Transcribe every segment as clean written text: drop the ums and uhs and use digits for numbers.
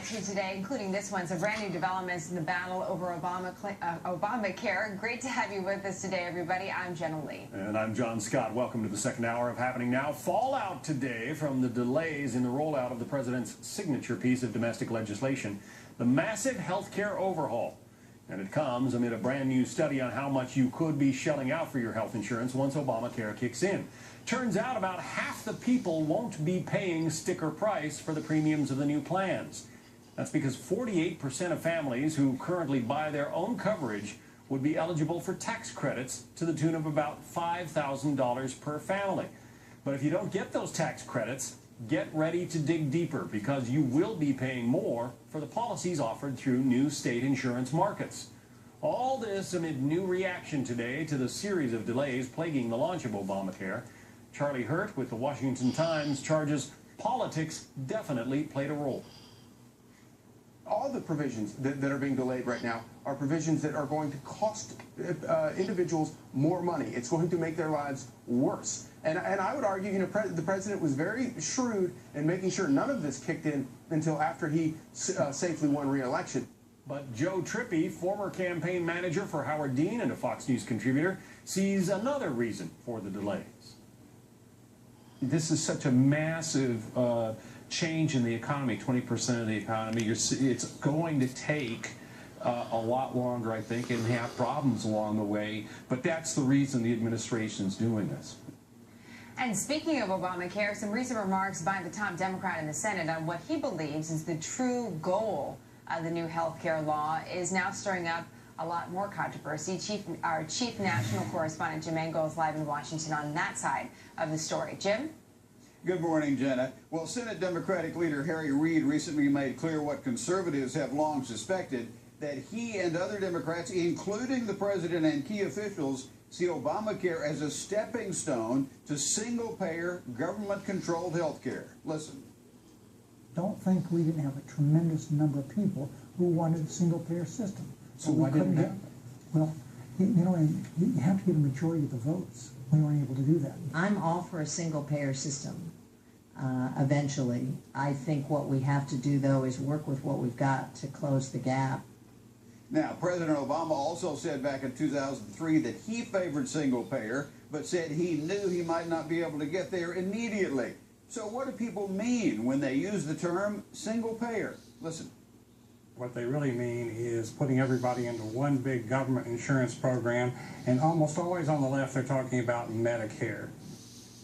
get to today, including this one, some brand new developments in the battle over Obamacare. Great to have you with us today, everybody. I'm Jenna Lee. And I'm John Scott. Welcome to the second hour of Happening Now. Fallout today from the delays in the rollout of the president's signature piece of domestic legislation, the massive health care overhaul. And it comes amid a brand new study on how much you could be shelling out for your health insurance once Obamacare kicks in. Turns out about half the people won't be paying sticker price for the premiums of the new plans. That's because 48% of families who currently buy their own coverage would be eligible for tax credits to the tune of about $5,000 per family. But if you don't get those tax credits, get ready to dig deeper, because you will be paying more for the policies offered through new state insurance markets. All this amid new reaction today to the series of delays plaguing the launch of Obamacare. Charlie Hurt with the Washington Times charges politics definitely played a role. All the provisions that are being delayed right now are provisions that are going to cost individuals more money. It's going to make their lives worse. And I would argue, the president was very shrewd in making sure none of this kicked in until after he safely won re-election. But Joe Trippi, former campaign manager for Howard Dean and a Fox News contributor, sees another reason for the delays. This is such a massive change in the economy, 20% of the economy. It's going to take a lot longer, I think, and have problems along the way. But that's the reason the administration's doing this. And speaking of Obamacare, some recent remarks by the top Democrat in the Senate on what he believes is the true goal of the new health care law is now stirring up a lot more controversy. Our chief national correspondent, Jim Engel, is live in Washington on that side of the story. Jim? Good morning, Jenna. Well, Senate Democratic leader Harry Reid recently made clear what conservatives have long suspected, that he and other Democrats, including the president and key officials, see Obamacare as a stepping stone to single-payer, government-controlled health care. Listen. Don't think we didn't have a tremendous number of people who wanted a single-payer system. So why didn't that? Well, and you have to get a majority of the votes. We weren't able to do that. I'm all for a single-payer system eventually. I think what we have to do, though, is work with what we've got to close the gap. Now, President Obama also said back in 2003 that he favored single-payer, but said he knew he might not be able to get there immediately. So what do people mean when they use the term single-payer? Listen. What they really mean is putting everybody into one big government insurance program, and almost always on the left they're talking about Medicare.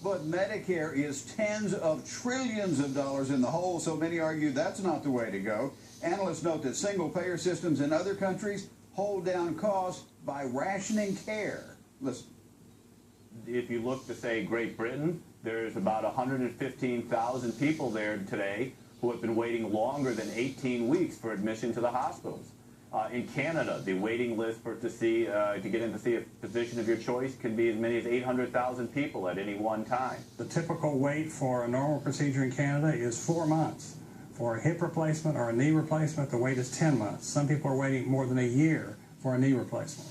But Medicare is tens of trillions of dollars in the hole, so many argue that's not the way to go. Analysts note that single-payer systems in other countries hold down costs by rationing care. Listen. If you look to, say, Great Britain, there's about 115,000 people there today who have been waiting longer than 18 weeks for admission to the hospitals. In Canada, the waiting list to get in to see a physician of your choice can be as many as 800,000 people at any one time. The typical wait for a normal procedure in Canada is 4 months. For a hip replacement or a knee replacement, the wait is 10 months. Some people are waiting more than a year for a knee replacement.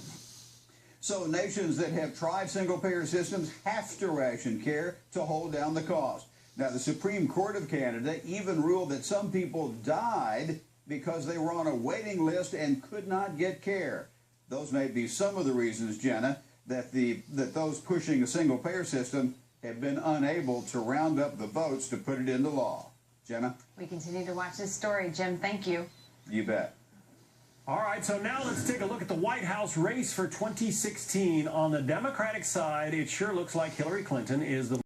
So nations that have tried single-payer systems have to ration care to hold down the cost. Now, the Supreme Court of Canada even ruled that some people died because they were on a waiting list and could not get care. Those may be some of the reasons, Jenna, that those pushing a single-payer system have been unable to round up the votes to put it into law. Jenna? We continue to watch this story. Jim, thank you. You bet. All right, so now let's take a look at the White House race for 2016. On the Democratic side, it sure looks like Hillary Clinton is the